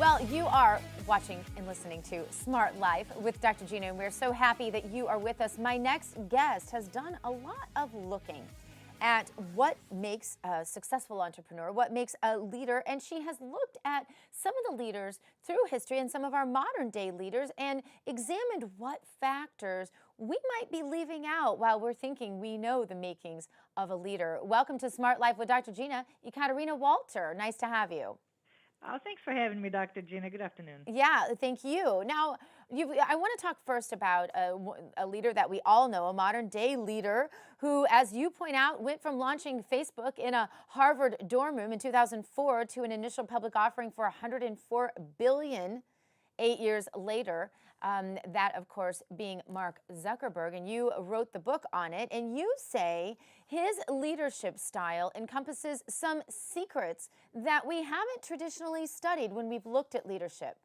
Well, you are watching and listening to Smart Life with Dr. Gina, and we're so happy that you are with us. My next guest has done a lot of looking at what makes a successful entrepreneur, what makes a leader, and she has looked at some of the leaders through history and some of our modern day leaders and examined what factors we might be leaving out while we're thinking we know the makings of a leader. Welcome to Smart Life with Dr. Gina, Ekaterina Walter. Nice to have you. Oh, thanks for having me, Dr. Gina. Good afternoon. Yeah, thank you. Now, I want to talk first about a leader that we all know, a modern day leader who, as you point out, went from launching Facebook in a Harvard dorm room in 2004 to an initial public offering for $104 billion 8 years later, that, of course, being Mark Zuckerberg. And you wrote the book on it. And you say his leadership style encompasses some secrets that we haven't traditionally studied when we've looked at leadership.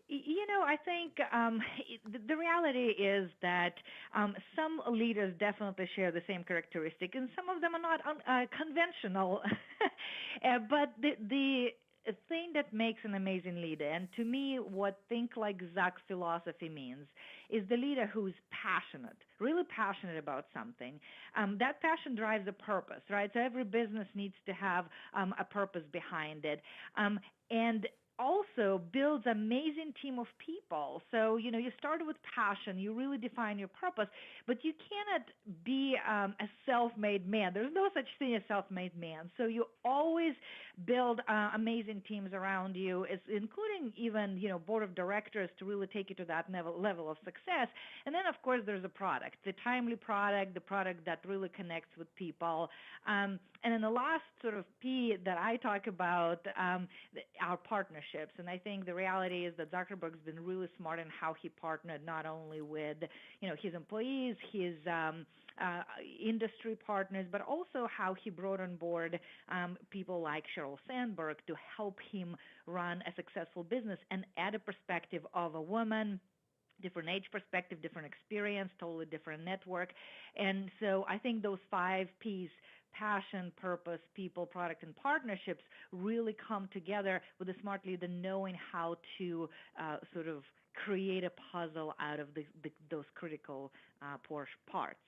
You know, I think the reality is that some leaders definitely share the same characteristic, and some of them are not conventional. But the thing that makes an amazing leader, and to me, what Think Like Zuck philosophy means, is the leader who's passionate, really passionate about something. That passion drives a purpose, right? So every business needs to have a purpose behind it. And also builds an amazing team of people. So, you know, you start with passion, you really define your purpose, but you cannot be a self-made man. There's no such thing as self-made man. So you always build amazing teams around you, including even, you know, board of directors to really take you to that level of success. And then, of course, there's a product, the timely product, the product that really connects with people. And then the last sort of P that I talk about, our partnership. And I think the reality is that Zuckerberg's been really smart in how he partnered not only with, you know, his employees, his industry partners, but also how he brought on board people like Sheryl Sandberg to help him run a successful business and add a perspective of a woman, different age perspective, different experience, totally different network. And so I think those 5 Ps, passion, purpose, people, product, and partnerships, really come together with a smart leader knowing how to sort of create a puzzle out of those critical parts.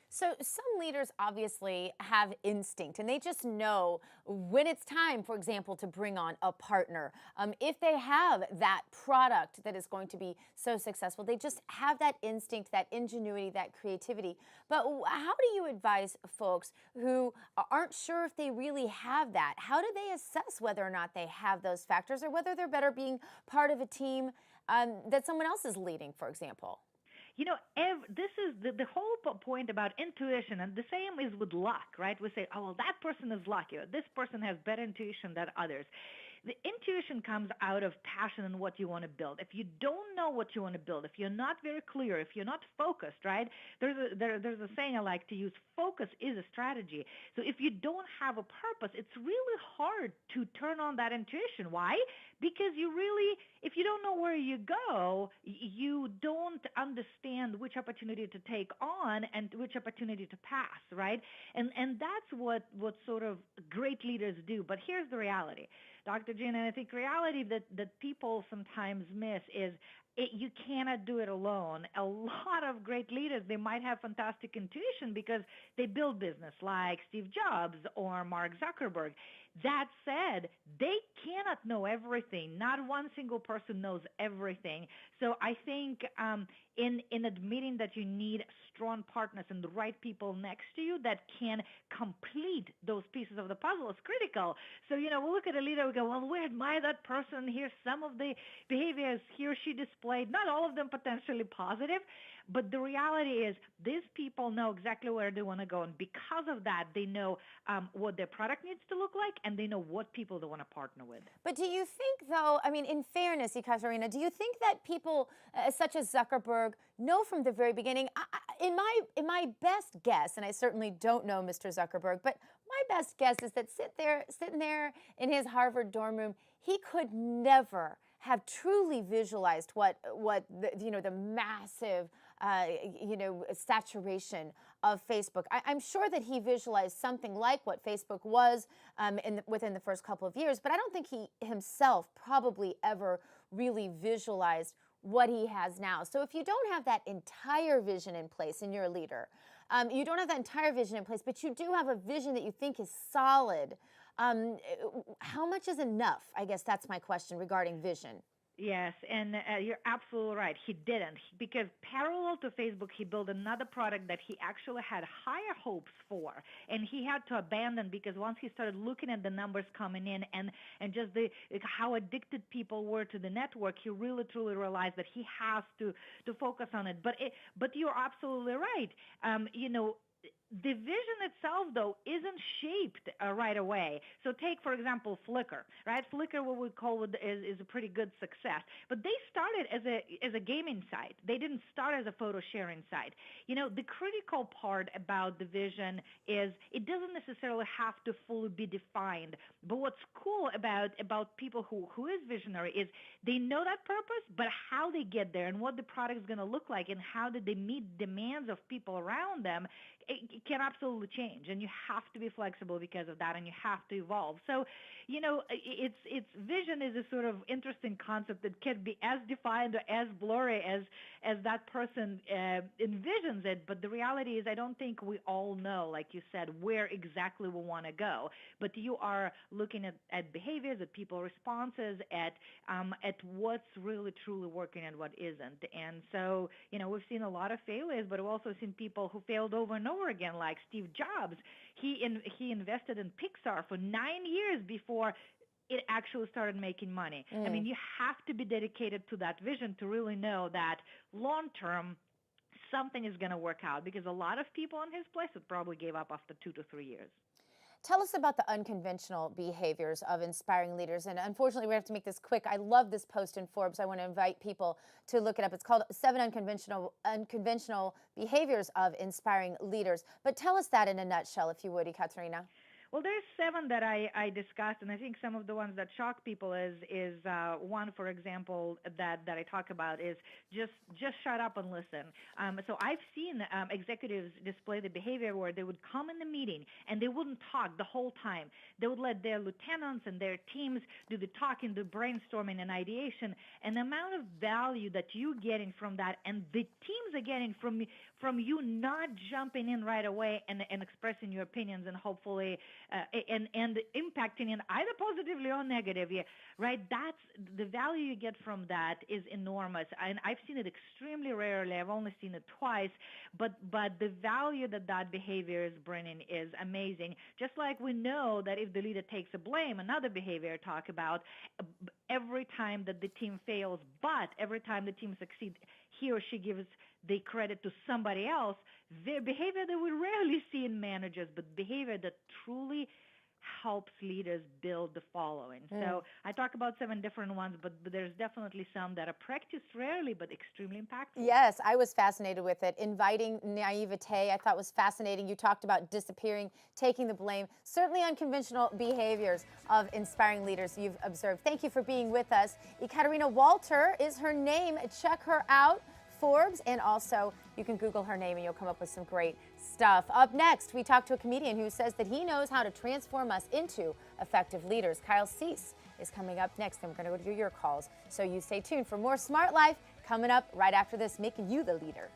So some leaders obviously have instinct, and they just know when it's time, for example, to bring on a partner. If they have that product that is going to be so successful, they just have that instinct, that ingenuity, that creativity. But how do you advise folks who aren't sure if they really have that? How do they assess whether or not they have those factors, or whether they're better being part of a team that someone else is leading, for example? You know, this is the whole point about intuition, and the same is with luck, right? We say, oh, well, that person is lucky, or this person has better intuition than others. The intuition comes out of passion and what you want to build. If you don't know what you want to build, if you're not very clear, if you're not focused, right? There's a saying I like to use, focus is a strategy. So if you don't have a purpose, it's really hard to turn on that intuition. Why? Because if you don't know where you go, you don't understand which opportunity to take on and which opportunity to pass, right? And that's what sort of great leaders do. But here's the reality, Dr. Gina, and I think reality that people sometimes miss is you cannot do it alone. A lot of great leaders, they might have fantastic intuition because they build business like Steve Jobs or Mark Zuckerberg. That said, they cannot know everything. Not one single person knows everything. So I think in admitting that you need strong partners and the right people next to you that can complete those pieces of the puzzle is critical. So, you know, we look at a leader, we go, well, we admire that person. Here's some of the behaviors he or she displayed, not all of them potentially positive, but the reality is these people know exactly where they want to go. And because of that, they know what their product needs to look like, and they know what people they want to partner with. But do you think, though, I mean, in fairness, Ekaterina, do you think that people such as Zuckerberg know from the very beginning? In my best guess, and I certainly don't know Mr. Zuckerberg, but my best guess is that sitting there in his Harvard dorm room, he could never have truly visualized what the massive saturation of Facebook. I'm sure that he visualized something like what Facebook was within the first couple of years, but I don't think he himself probably ever really visualized what he has now. So if you don't have that entire vision in place and you're a leader, you don't have that entire vision in place, but you do have a vision that you think is solid, how much is enough? I guess that's my question regarding vision. Yes, and you're absolutely right. He didn't because parallel to Facebook, he built another product that he actually had higher hopes for, and he had to abandon because once he started looking at the numbers coming in and just how addicted people were to the network, he really truly realized that he has to focus on it. But you're absolutely right. The vision itself, though, isn't shaped right away. So take, for example, Flickr, right? Flickr, what we call it, is a pretty good success. But they started as a gaming site. They didn't start as a photo sharing site. The critical part about the vision is it doesn't necessarily have to fully be defined. But what's cool about people who is visionary is they know that purpose, but how they get there and what the product is going to look like and how did they meet demands of people around them, it can absolutely change, and you have to be flexible because of that, and you have to evolve. So, it's vision is a sort of interesting concept that can be as defined or as blurry as that person envisions it. But the reality is, I don't think we all know, like you said, where exactly we want to go. But you are looking at behaviors, at people responses, at what's really truly working and what isn't. And so, we've seen a lot of failures, but we've also seen people who failed over and over again, like Steve Jobs. He invested in Pixar for 9 years before it actually started making money. I mean, you have to be dedicated to that vision to really know that long term something is going to work out, because a lot of people in his place would probably gave up after 2 to 3 years. Tell us about the unconventional behaviors of inspiring leaders. And unfortunately, we have to make this quick. I love this post in Forbes. I want to invite people to look it up. It's called 7 Unconventional Behaviors of Inspiring Leaders. But tell us that in a nutshell, if you would, Ekaterina. Well, there's 7 that I discussed, and I think some of the ones that shock people is one, for example, that I talk about is just shut up and listen. So I've seen executives display the behavior where they would come in the meeting and they wouldn't talk the whole time. They would let their lieutenants and their teams do the talking, the brainstorming and ideation, and the amount of value that you're getting from that and the teams are getting from you not jumping in right away and expressing your opinions and hopefully and impacting it either positively or negatively, right? That's the value you get from that is enormous. And I've seen it extremely rarely. I've only seen it twice, but the value that behavior is bringing is amazing. Just like we know that if the leader takes a blame, another behavior talk about every time that the team fails, but every time the team succeeds, he or she gives the credit to somebody else, their behavior that we rarely see in managers, but behavior that truly helps leaders build the following. So I talk about 7 different ones, but there's definitely some that are practiced rarely, but extremely impactful. Yes, I was fascinated with it. Inviting naivete, I thought was fascinating. You talked about disappearing, taking the blame. Certainly unconventional behaviors of inspiring leaders you've observed. Thank you for being with us. Ekaterina Walter is her name. Check her out. Forbes, and also you can Google her name and you'll come up with some great stuff. Up next, we talk to a comedian who says that he knows how to transform us into effective leaders. Kyle Cease is coming up next, and we're going to go to your calls. So you stay tuned for more Smart Life coming up right after this, making you the leader.